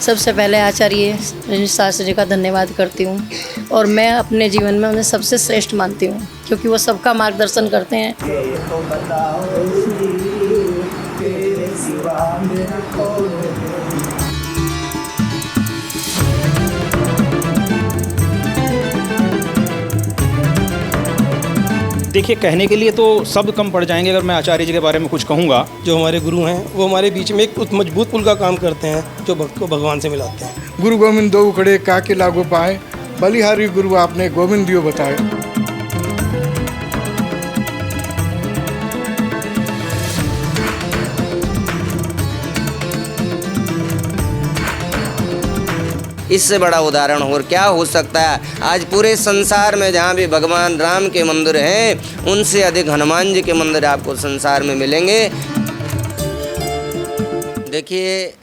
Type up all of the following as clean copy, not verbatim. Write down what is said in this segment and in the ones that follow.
सबसे पहले आचार्य रजनीश शास्त्री जी का धन्यवाद करती हूँ और मैं अपने जीवन में उन्हें सबसे श्रेष्ठ मानती हूँ क्योंकि वो सबका मार्गदर्शन करते हैं। तो बताओ तेरे सिवा मेरा कौन है। देखिए, कहने के लिए तो सब कम पड़ जाएंगे अगर मैं आचार्य जी के बारे में कुछ कहूँगा। जो हमारे गुरु हैं वो हमारे बीच में एक मजबूत पुल का काम करते हैं जो भक्त को भगवान से मिलाते हैं। गुरु गोविंद दो उखड़े काके लागू पाए, बलिहारी गुरु आपने गोविंद दियो बताए। इससे बड़ा उदाहरण और क्या हो सकता है। आज पूरे संसार में जहाँ भी भगवान राम के मंदिर हैं उनसे अधिक हनुमान जी के मंदिर आपको संसार में मिलेंगे। देखिए,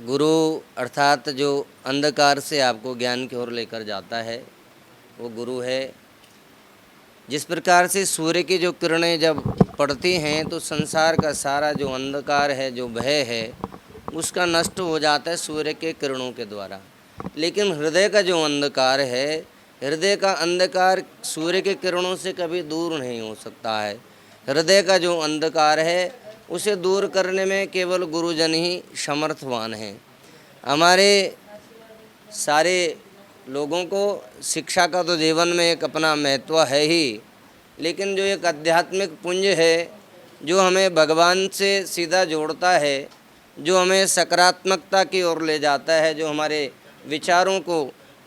गुरु अर्थात जो अंधकार से आपको ज्ञान की ओर लेकर जाता है वो गुरु है। जिस प्रकार से सूर्य की जो किरणें जब पड़ती हैं तो संसार का सारा जो अंधकार है, जो भय है, उसका नष्ट हो जाता है सूर्य के किरणों के द्वारा। लेकिन हृदय का जो अंधकार है, हृदय का अंधकार सूर्य के किरणों से कभी दूर नहीं हो सकता है। हृदय का जो अंधकार है उसे दूर करने में केवल गुरुजन ही समर्थवान हैं। हमारे सारे लोगों को शिक्षा का तो जीवन में एक अपना महत्व है ही, लेकिन जो एक आध्यात्मिक पुंज है जो हमें भगवान से सीधा जोड़ता है, जो हमें सकारात्मकता की ओर ले जाता है, जो हमारे विचारों को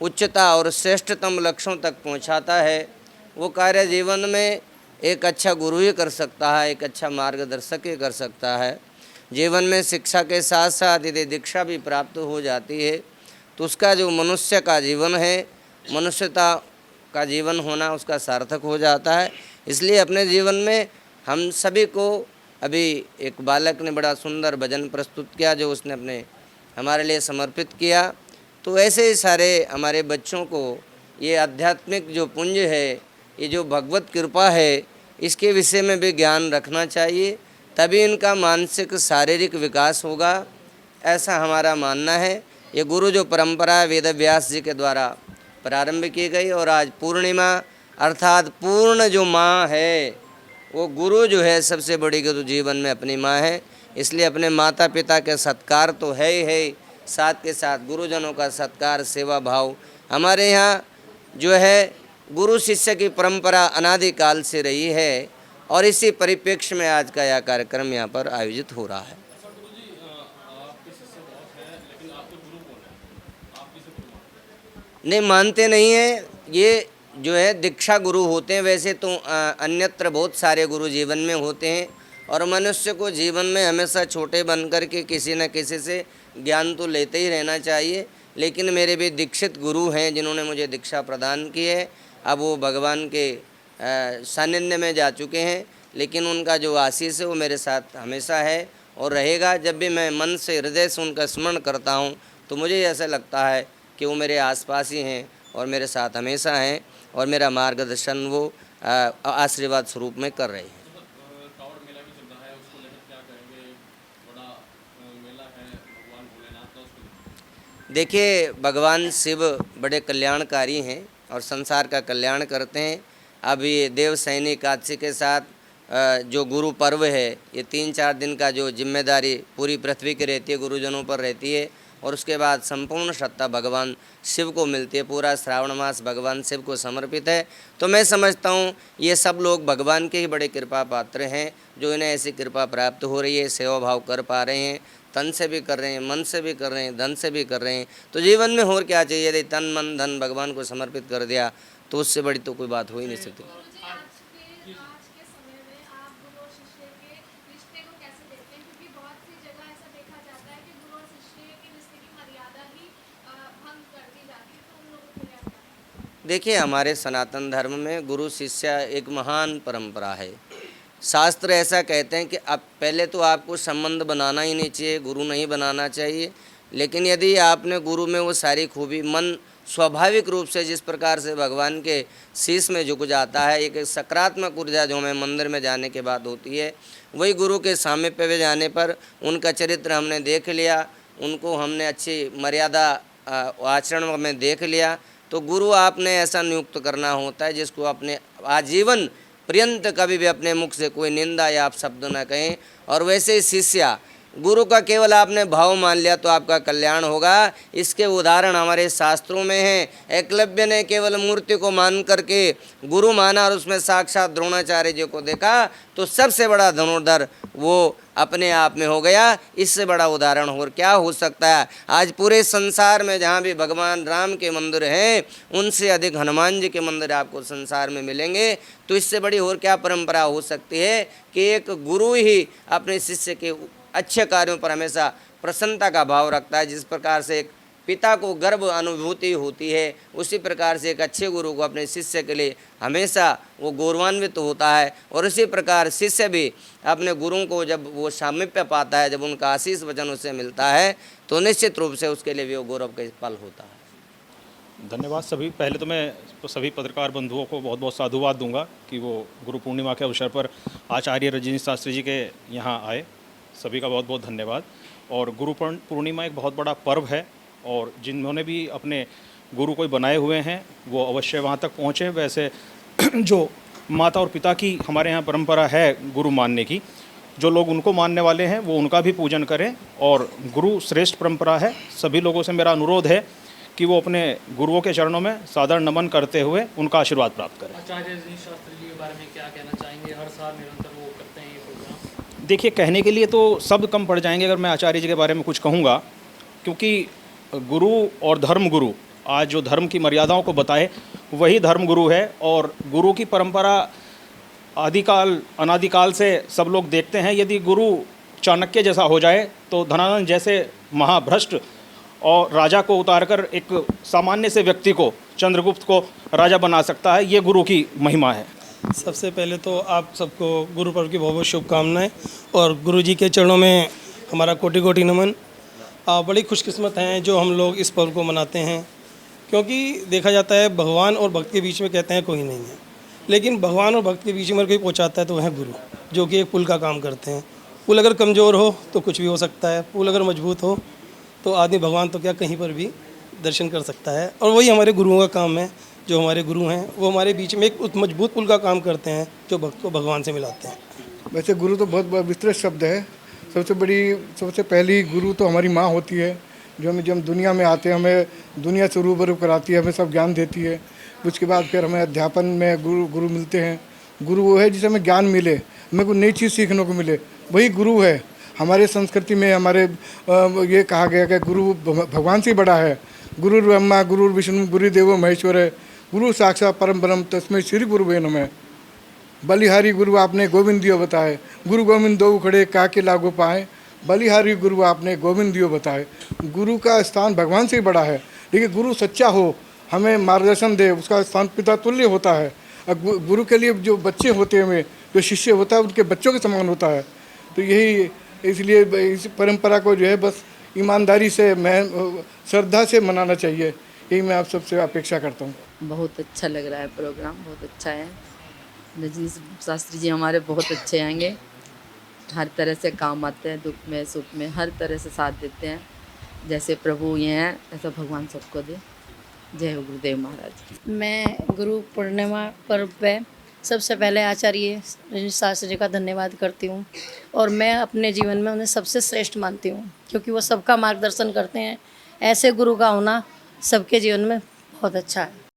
उच्चता और श्रेष्ठतम लक्ष्यों तक पहुंचाता है, वो कार्य जीवन में एक अच्छा गुरु ही कर सकता है, एक अच्छा मार्गदर्शक ही कर सकता है। जीवन में शिक्षा के साथ साथ यदि दीक्षा भी प्राप्त हो जाती है तो उसका जो मनुष्य का जीवन है, मनुष्यता का जीवन होना उसका सार्थक हो जाता है। इसलिए अपने जीवन में हम सभी को, अभी एक बालक ने बड़ा सुंदर भजन प्रस्तुत किया जो उसने अपने हमारे लिए समर्पित किया, तो ऐसे ही सारे हमारे बच्चों को ये आध्यात्मिक जो पुंज है, ये जो भगवत कृपा है, इसके विषय में भी ज्ञान रखना चाहिए, तभी इनका मानसिक शारीरिक विकास होगा, ऐसा हमारा मानना है। ये गुरु जो परंपरा वेद व्यास जी के द्वारा प्रारंभ की गई और आज पूर्णिमा अर्थात पूर्ण जो माँ है वो गुरु जो है सबसे बड़ी गुरु जीवन में अपनी माँ है। इसलिए अपने माता पिता के सत्कार तो है ही है, साथ के साथ गुरुजनों का सत्कार, सेवा भाव। हमारे यहाँ जो है गुरु शिष्य की परंपरा अनादिकाल से रही है और इसी परिप्रेक्ष्य में आज का यह कार्यक्रम यहाँ पर आयोजित हो रहा है। नहीं, मानते नहीं हैं। ये जो है दीक्षा गुरु होते हैं। वैसे तो अन्यत्र बहुत सारे गुरु जीवन में होते हैं और मनुष्य को जीवन में हमेशा छोटे बन कर के किसी न किसी से ज्ञान तो लेते ही रहना चाहिए। लेकिन मेरे भी दीक्षित गुरु हैं जिन्होंने मुझे दीक्षा प्रदान की है, अब वो भगवान के सानिध्य में जा चुके हैं, लेकिन उनका जो आशीष है वो मेरे साथ हमेशा है और रहेगा। जब भी मैं मन से, हृदय से उनका स्मरण करता हूँ तो मुझे ऐसा लगता है कि वो मेरे आसपास ही हैं और मेरे साथ हमेशा हैं और मेरा मार्गदर्शन वो आशीर्वाद स्वरूप में कर रहे हैं। देखिए, भगवान शिव बड़े कल्याणकारी हैं और संसार का कल्याण करते हैं। अब ये देवशयनी एकादशी के साथ जो गुरु पर्व है, ये 3-4 दिन का जो जिम्मेदारी पूरी पृथ्वी की रहती है, गुरुजनों पर रहती है और उसके बाद संपूर्ण सत्ता भगवान शिव को मिलती है। पूरा श्रावण मास भगवान शिव को समर्पित है। तो मैं समझता हूँ ये सब लोग भगवान के ही बड़े कृपा पात्र हैं जो इन्हें ऐसी कृपा प्राप्त हो रही है, सेवा भाव कर पा रहे हैं, तन से भी कर रहे हैं, मन से भी कर रहे हैं, धन से भी कर रहे हैं। तो जीवन में और क्या चाहिए? यदि तन मन धन भगवान को समर्पित कर दिया तो उससे बड़ी तो कोई बात हो ही नहीं सकती। देखिए, हमारे सनातन धर्म में गुरु शिष्य एक महान परंपरा है। शास्त्र ऐसा कहते हैं कि अब पहले तो आपको संबंध बनाना ही नहीं चाहिए, गुरु नहीं बनाना चाहिए। लेकिन यदि आपने गुरु में वो सारी खूबी, मन स्वाभाविक रूप से जिस प्रकार से भगवान के शीश में झुक जाता है, एक सकारात्मक ऊर्जा जो हमें मंदिर में जाने के बाद होती है, वही गुरु के सामने पे जाने पर उनका चरित्र हमने देख लिया उनको हमने अच्छी मर्यादा आचरण में देख लिया, तो गुरु आपने ऐसा नियुक्त करना होता है जिसको अपने आजीवन पर्यंत कभी भी अपने मुख से कोई निंदा या आप शब्द न कहें। और वैसे ही शिष्य, गुरु का केवल आपने भाव मान लिया तो आपका कल्याण होगा। इसके उदाहरण हमारे शास्त्रों में हैं। एकलव्य ने केवल मूर्ति को मान करके गुरु माना और उसमें साक्षात द्रोणाचार्य जी को देखा, तो सबसे बड़ा धनुर्धर वो अपने आप में हो गया। इससे बड़ा उदाहरण और क्या हो सकता है। आज पूरे संसार में जहाँ भी भगवान राम के मंदिर हैं, उनसे अधिक हनुमान जी के मंदिर आपको संसार में मिलेंगे। तो इससे बड़ी और क्या परंपरा हो सकती है कि एक गुरु ही अपने शिष्य के अच्छे कार्यों पर हमेशा प्रसन्नता का भाव रखता है। जिस प्रकार से एक पिता को गर्व अनुभूति होती है, उसी प्रकार से एक अच्छे गुरु को अपने शिष्य के लिए हमेशा वो गौरवान्वित होता है। और इसी प्रकार शिष्य भी अपने गुरुओं को जब वो सामीप्य पाता है, जब उनका आशीष वचन उससे मिलता है, तो निश्चित रूप से उसके लिए भी वो गौरव का पल होता है। धन्यवाद सभी। पहले तो मैं सभी पत्रकार बंधुओं को बहुत बहुत साधुवाद दूंगा कि वो गुरु पूर्णिमा के अवसर पर आचार्य रजनीश शास्त्री जी के यहाँ आए। सभी का बहुत बहुत धन्यवाद। और गुरु पूर्णिमा एक बहुत बड़ा पर्व है, और जिन्होंने भी अपने गुरु को बनाए हुए हैं वो अवश्य वहाँ तक पहुँचें। वैसे जो माता और पिता की हमारे यहाँ परंपरा है गुरु मानने की, जो लोग उनको मानने वाले हैं वो उनका भी पूजन करें। और गुरु श्रेष्ठ परंपरा है। सभी लोगों से मेरा अनुरोध है कि वो अपने गुरुओं के चरणों में सादर नमन करते हुए उनका आशीर्वाद प्राप्त करें। आचार्य रजनीश शास्त्री जी के बारे में क्या कहना चाहेंगे? हर साल निरंतर वो करते हैं ये प्रोग्राम। देखिए, कहने के लिए तो सब कम पड़ जाएंगे अगर मैं आचार्य जी के बारे में कुछ कहूँगा, क्योंकि गुरु और धर्म गुरु आज जो धर्म की मर्यादाओं को बताए वही धर्म गुरु है। और गुरु की परंपरा आदिकाल अनादिकाल से सब लोग देखते हैं। यदि गुरु चाणक्य जैसा हो जाए तो धनानंद जैसे महाभ्रष्ट और राजा को उतारकर एक सामान्य से व्यक्ति को, चंद्रगुप्त को राजा बना सकता है। ये गुरु की महिमा है। सबसे पहले तो आप सबको गुरु पर्व की बहुत बहुत शुभकामनाएं, और गुरु जी के चरणों में हमारा कोटि कोटि नमन। आप बड़ी खुशकिस्मत हैं जो हम लोग इस पर्व को मनाते हैं, क्योंकि देखा जाता है भगवान और भक्त के बीच में कहते हैं कोई नहीं है, लेकिन भगवान और भक्त के बीच में कोई पहुँचाता है तो वह है गुरु, जो कि एक पुल का काम करते हैं। पुल अगर कमज़ोर हो तो कुछ भी हो सकता है, पुल अगर मजबूत हो तो आदमी भगवान तो क्या कहीं पर भी दर्शन कर सकता है। और वही हमारे गुरुओं का काम है। जो हमारे गुरु हैं वो हमारे बीच में एक मजबूत पुल का काम करते हैं, जो भक्त को भगवान से मिलाते हैं। वैसे गुरु तो बहुत विस्तृत शब्द है। सबसे पहली गुरु तो हमारी माँ होती है, जो हमें जब दुनिया में आते हैं हमें दुनिया से रूबरू कराती है, हमें सब ज्ञान देती है। उसके बाद फिर हमें अध्यापन में गुरु मिलते हैं। गुरु वो है जिसे हमें ज्ञान मिले, हमें कोई नई चीज़ सीखने को मिले, वही गुरु है। हमारे संस्कृति में हमारे ये कहा गया कि गुरु भगवान से बड़ा है। गुरु ब्रह्मा गुरु विष्णु गुरुदेवो महेश्वर है, गुरु साक्षात परम ब्रह्म तस्मै श्री गुरुवे नमः। बलिहारी गुरु आपने गोविंद दियो बताए, गुरु गोविंद दो खड़े काके लागू पाए। बलिहारी गुरु आपने गोविंद दियो बताए। गुरु का स्थान भगवान से बड़ा है, लेकिन गुरु सच्चा हो, हमें मार्गदर्शन दे, उसका स्थान पिता तुल्य होता है। और गुरु के लिए जो बच्चे होते हैं, जो शिष्य होता है, उनके बच्चों के समान होता है। तो यही इसलिए इस परंपरा को जो है बस ईमानदारी से, मैं श्रद्धा से मनाना चाहिए, यही मैं आप सबसे अपेक्षा करता हूँ। बहुत अच्छा लग रहा है प्रोग्राम, बहुत अच्छा है। रजनीश शास्त्री जी हमारे बहुत अच्छे आएंगे, हर तरह से काम आते हैं, दुख में सुख में हर तरह से साथ देते हैं। जैसे प्रभु ये हैं ऐसा भगवान सबको दे। जय हो गुरुदेव महाराज। मैं गुरु पूर्णिमा पर्व पे सबसे पहले आचार्य रजनीश शास्त्री जी का धन्यवाद करती हूँ। और मैं अपने जीवन में उन्हें सबसे श्रेष्ठ मानती हूँ, क्योंकि वो सबका मार्गदर्शन करते हैं। ऐसे गुरु का होना सबके जीवन में बहुत अच्छा है।